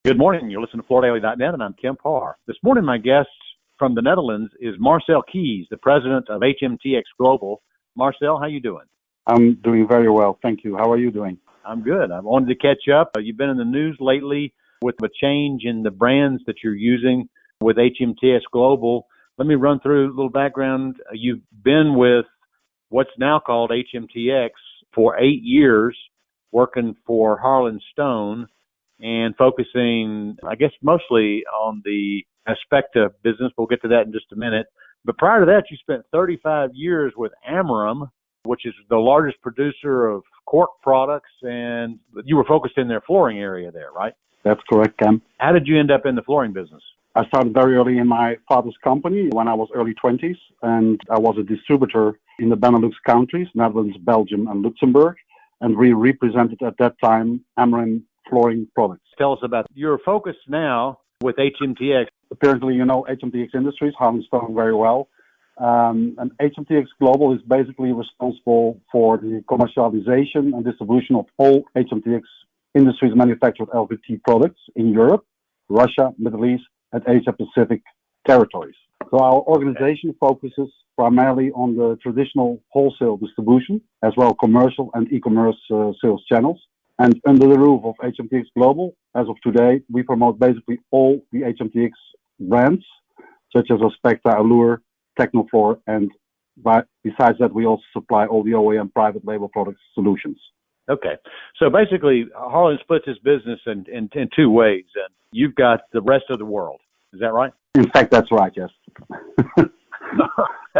Good morning. You're listening to FloorDaily.net, and I'm Kemp Harr. This morning, my guest from the Netherlands is Marcel Kies, the president of HMTX Global. Marcel, how you doing? I'm doing very well, thank you. How are you doing? I'm good. I wanted to catch up. You've been in the news lately with a change in the brands that you're using with HMTX Global. Let me run through a little background. You've been with what's now called HMTX for 8 years, working for Harr & Stone, and focusing, I guess, mostly on the Aspecta business. We'll get to that in just a minute. But prior to that, you spent 35 years with Amarim, which is the largest producer of cork products, and you were focused in their flooring area there, right? That's correct, Ken. How did you end up in the flooring business? I started very early in my father's company when I was early 20s, and I was a distributor in the Benelux countries, Netherlands, Belgium, and Luxembourg, and we represented at that time Amarim flooring products. Tell us about your focus now with HMTX. Apparently, you know HMTX Industries, Harr & Stone very well. And HMTX Global is basically responsible for the commercialization and distribution of all HMTX Industries manufactured LVT products in Europe, Russia, Middle East, and Asia Pacific territories. So our organization focuses primarily on the traditional wholesale distribution, as well commercial and e-commerce sales channels. And under the roof of HMTX Global, as of today, we promote basically all the HMTX brands, such as Aspecta, Allure, Technofloor, and besides that, we also supply all the OEM private label product solutions. Okay. So basically, Harr splits his business in two ways. And you've got the rest of the world. Is that right? In fact, that's right, yes.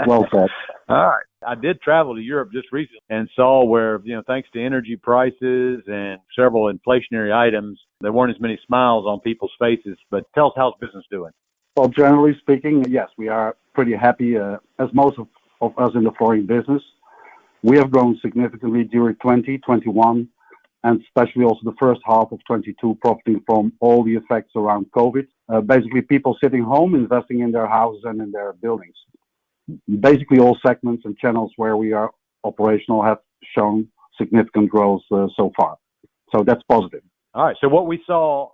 Well said. All right. I did travel to Europe just recently and saw where, thanks to energy prices and several inflationary items, there weren't as many smiles on people's faces. But tell us, how's business doing? Well, generally speaking, yes, we are pretty happy, as most of us in the flooring business. We have grown significantly during 2021, and especially also the first half of 22, profiting from all the effects around COVID. Basically, people sitting home, investing in their houses and in their buildings. Basically, all segments and channels where we are operational have shown significant growth so far. So that's positive. All right. So what we saw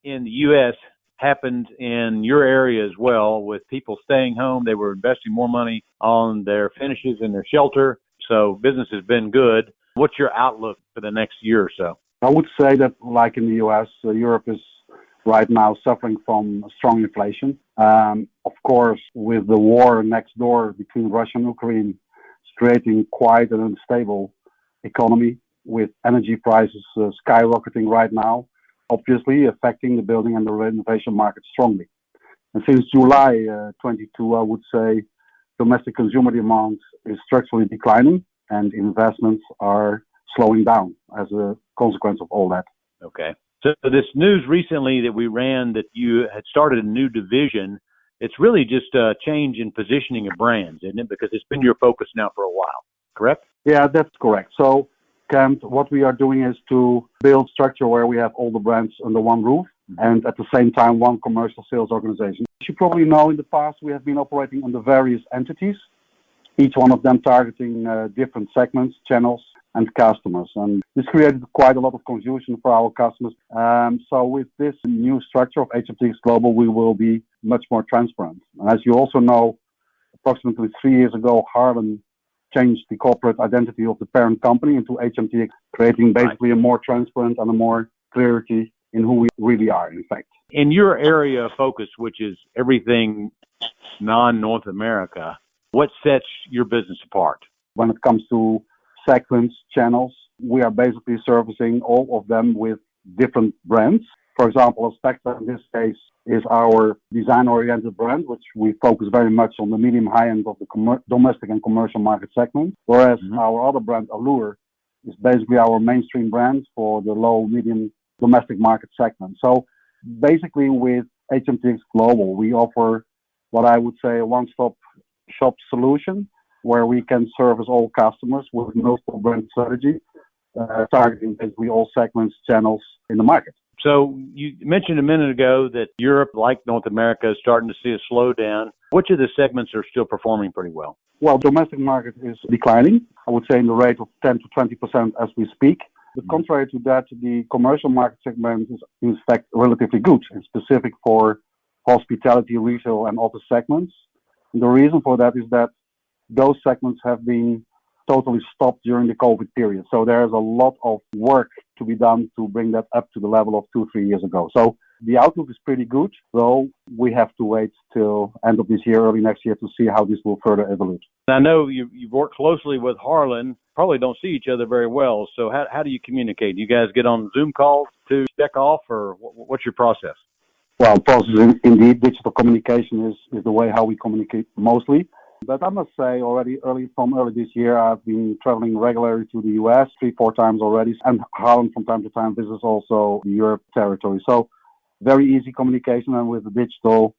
in the U.S. happened in your area as well, with people staying home. They were investing more money on their finishes and their shelter. So business has been good. What's your outlook for the next year or so? I would say that, like in the U.S., Europe is right now suffering from strong inflation. Of course, with the war next door between Russia and Ukraine, it's creating quite an unstable economy, with energy prices skyrocketing right now, obviously affecting the building and the renovation market strongly. And since July 22, I would say domestic consumer demand is structurally declining, and investments are slowing down as a consequence of all that. Okay. So this news recently that we ran that you had started a new division, it's really just a change in positioning of brands, isn't it? Because it's been your focus now for a while, correct? Yeah, that's correct. So, Kent, what we are doing is to build structure where we have all the brands under one roof, and at the same time, one commercial sales organization. As you probably know, in the past, we have been operating under various entities, each one of them targeting different segments, channels, and customers. And this created quite a lot of confusion for our customers. So with this new structure of HMTX Global, we will be much more transparent. And as you also know, approximately 3 years ago, Harr changed the corporate identity of the parent company into HMTX, creating basically a more transparent and a more clarity in who we really are, in fact. In your area of focus, which is everything non-North America, what sets your business apart? When it comes to segments, channels, we are basically servicing all of them with different brands. For example, Aspecta in this case is our design-oriented brand, which we focus very much on the medium-high end of the domestic and commercial market segment, whereas our other brand, Allure, is basically our mainstream brand for the low-medium domestic market segment. So basically with HMTX Global, we offer what I would say a one-stop shop solution, where we can service all customers with multiple brand strategy, targeting basically all segments, channels in the market. So you mentioned a minute ago that Europe, like North America, is starting to see a slowdown. Which of the segments are still performing pretty well? Well, domestic market is declining, I would say in the rate of 10 to 20% as we speak. But contrary to that, the commercial market segment is in fact relatively good and specific for hospitality, retail, and office segments. And the reason for that is that those segments have been totally stopped during the COVID period. So there's a lot of work to be done to bring that up to the level of 2-3 years ago. So the outlook is pretty good, though we have to wait till end of this year, early next year to see how this will further evolve. I know you've worked closely with Harlan, probably don't see each other very well. So how do you communicate? Do you guys get on Zoom calls to check off, or what's your process? Well, process indeed, digital communication is the way how we communicate mostly. But I must say early this year, I've been traveling regularly to the US 3-4 times already. And Harlan from time to time visits also the Europe territory. So very easy communication, and with the digital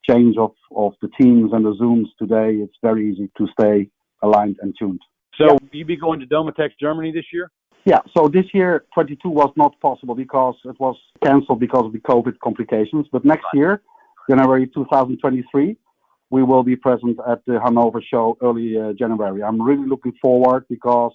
change of the Teams and the Zooms today, it's very easy to stay aligned and tuned. So will you be going to Domatex Germany this year? Yeah, so this year, 22 was not possible because it was canceled because of the COVID complications. But next year, January 2023, we will be present at the Hanover show early January. I'm really looking forward because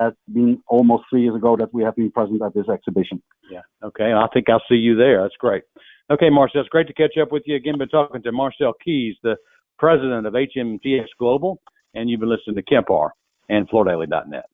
it's been almost 3 years ago that we have been present at this exhibition. Yeah, okay. I think I'll see you there. That's great. Okay, Marcel, it's great to catch up with you again. Been talking to Marcel Kies, the president of HMTX Global, and you've been listening to Kemp Harr and FloorDaily.net.